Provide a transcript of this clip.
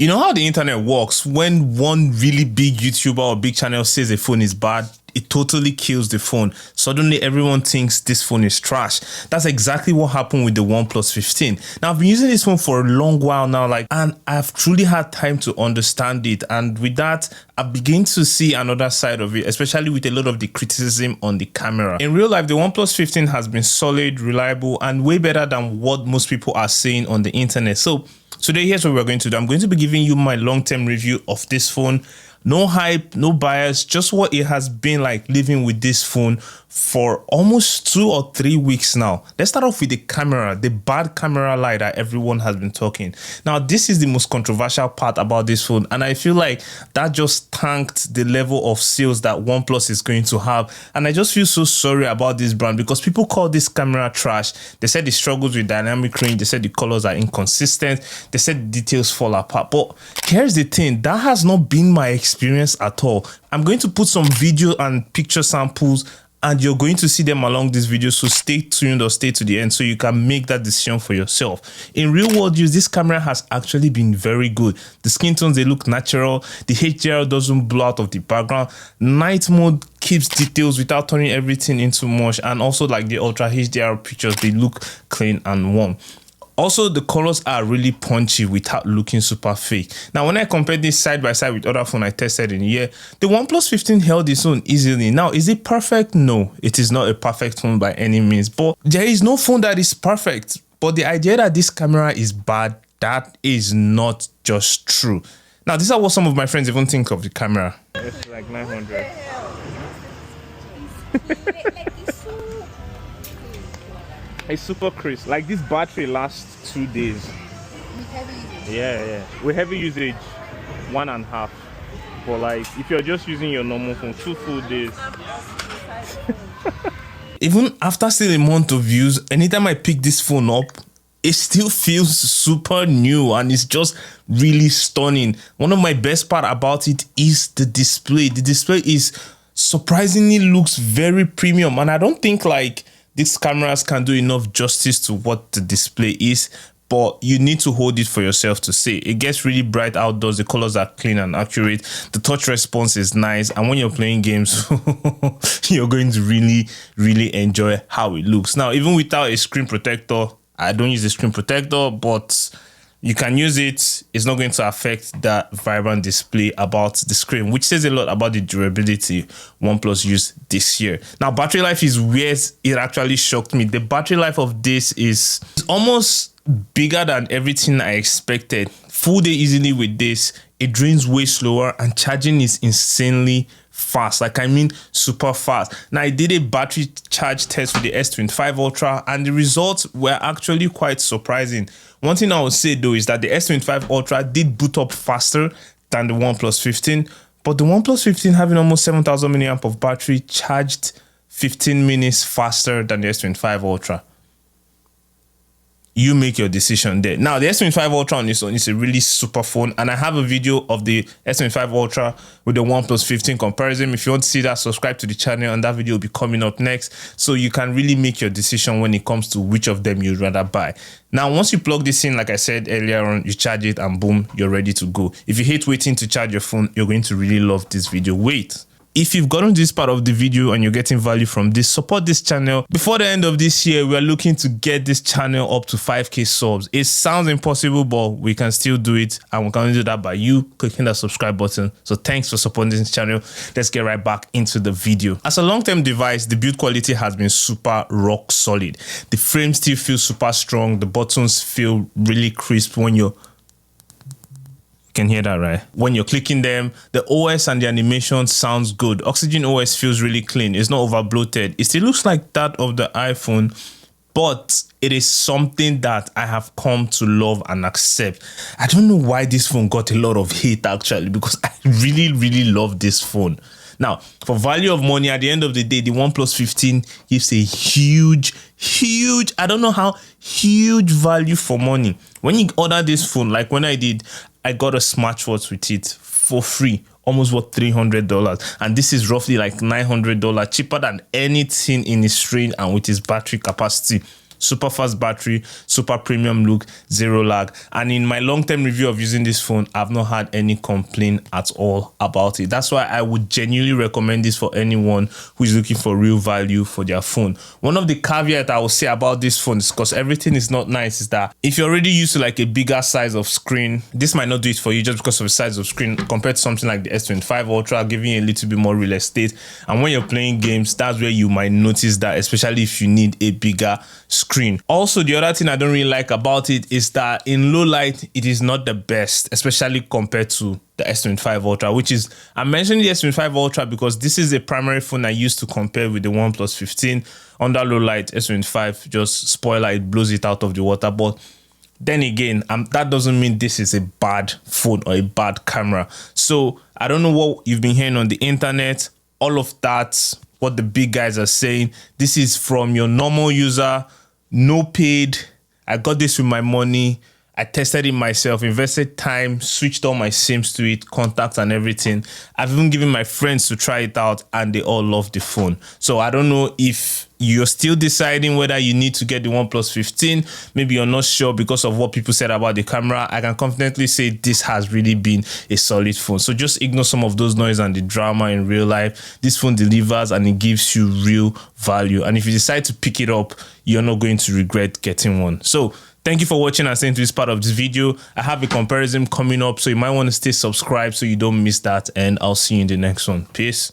You know how the internet works? When one really big YouTuber or big channel says a phone is bad, it totally kills the phone. Suddenly everyone thinks this phone is trash. That's exactly what happened with the OnePlus 15. Now I've been using this phone for a long while now, and I've truly had time to understand it. And with that, I begin to see another side of it, especially with a lot of the criticism on the camera. In real life, the OnePlus 15 has been solid, reliable, and way better than what most people are saying on the internet. So today, here's what we're going to do. I'm going to be giving you my long-term review of this phone. No hype, no bias, just what it has been like living with this phone for almost 2 or 3 weeks now. Let's start off with the camera, the bad camera light that everyone has been talking. Now, this is the most controversial part about this phone, and I feel like that just tanked the level of sales that OnePlus is going to have. And I just feel so sorry about this brand because people call this camera trash. They said it struggles with dynamic range. They said the colors are inconsistent. They said the details fall apart. But here's the thing, that has not been my experience at all. I'm going to put some video and picture samples and you're going to see them along this video, so stay tuned or stay to the end so you can make that decision for yourself. In real world use, this camera has actually been very good. The skin tones, they look natural. The HDR doesn't blow out of the background. Night mode keeps details without turning everything into mush, and also like the ultra HDR pictures, they look clean and warm. Also, the colors are really punchy without looking super fake. Now, when I compare this side by side with other phones I tested in here, the OnePlus 15 held its own easily. Now, is it perfect? No, it is not a perfect phone by any means, but there is no phone that is perfect. But the idea that this camera is bad, that is not just true. Now, these are what some of my friends even think of the camera. It's like 900. It's super crisp. Like, this battery lasts 2 days. With heavy usage? Yeah. With heavy usage, 1.5. But like, if you're just using your normal phone, 2 full days. Even after still a month of use, anytime I pick this phone up, it still feels super new and it's just really stunning. One of my best part about it is the display. The display is surprisingly looks very premium, and I don't think like these cameras can do enough justice to what the display is, but you need to hold it for yourself to see. It gets really bright outdoors. The colors are clean and accurate. The touch response is nice. And when you're playing games, you're going to really enjoy how it looks. Now, even without a screen protector, I don't use the screen protector, but you can use it. It's not going to affect that vibrant display about the screen, which says a lot about the durability OnePlus used this year. Now, battery life is where it actually shocked me. The battery life of this is almost bigger than everything I expected. Full day easily with this. It drains way slower and charging is insanely fast. Like, I mean super fast. Now, I did a battery charge test with the S25 Ultra and the results were actually quite surprising. One thing I would say though is that the S25 Ultra did boot up faster than the OnePlus 15, but the OnePlus 15 having almost 7,000 mAh of battery charged 15 minutes faster than the S25 Ultra. You make your decision there. Now, the S25 Ultra on its own is a really super phone, and I have a video of the S25 Ultra with the OnePlus 15 comparison. If you want to see that, subscribe to the channel, and that video will be coming up next, so you can really make your decision when it comes to which of them you'd rather buy. Now, once you plug this in, like I said earlier on, you charge it and boom, you're ready to go. If you hate waiting to charge your phone, you're going to really love this video. Wait. If you've gotten this part of the video and you're getting value from this, support this channel. Before the end of this year, we're looking to get this channel up to 5K subs. It sounds impossible, but we can still do it, and we can only do that by you clicking that subscribe button. So thanks for supporting this channel. Let's get right back into the video. As a long-term device, the build quality has been super rock solid. The frame still feels super strong. The buttons feel really crisp when you're can hear that, right? When you're clicking them, the OS and the animation sounds good. Oxygen OS feels really clean. It's not over bloated. It still looks like that of the iPhone, but it is something that I have come to love and accept. I don't know why this phone got a lot of hate actually, because I really love this phone. Now, for value of money, at the end of the day, the OnePlus 15 gives a huge, I don't know how, huge value for money. When you order this phone, like when I did, I got a smartwatch with it for free, almost worth $300. And this is roughly like $900, cheaper than anything in its range and with its battery capacity. super fast battery, super premium look, zero lag. And in my long-term review of using this phone, I've not had any complaint at all about it. That's why I would genuinely recommend this for anyone who is looking for real value for their phone. One of the caveats I will say about this phone is, because everything is not nice, is that if you're already used to like a bigger size of screen, this might not do it for you just because of the size of screen compared to something like the S25 Ultra, giving you a little bit more real estate. And when you're playing games, that's where you might notice that, especially if you need a bigger screen. Also, the other thing I don't really like about it is that in low light, it is not the best, especially compared to the S25 Ultra, which is, I'm mentioning the S25 Ultra because this is a primary phone I used to compare with the OnePlus 15. Under low light, S25, just spoiler, it blows it out of the water. But then again, that doesn't mean this is a bad phone or a bad camera. So I don't know what you've been hearing on the internet, all of that, what the big guys are saying. This is from your normal user, no paid. I got this with my money. I tested it myself, invested time, switched all my SIMs to it, contacts and everything. I've even given my friends to try it out and they all love the phone. So I don't know if you're still deciding whether you need to get the OnePlus 15. Maybe you're not sure because of what people said about the camera. I can confidently say this has really been a solid phone. So just ignore some of those noise and the drama in real life. This phone delivers and it gives you real value. And if you decide to pick it up, you're not going to regret getting one. So thank you for watching and staying to this part of this video. I have a comparison coming up, so you might want to stay subscribed so you don't miss that. And I'll see you in the next one. Peace.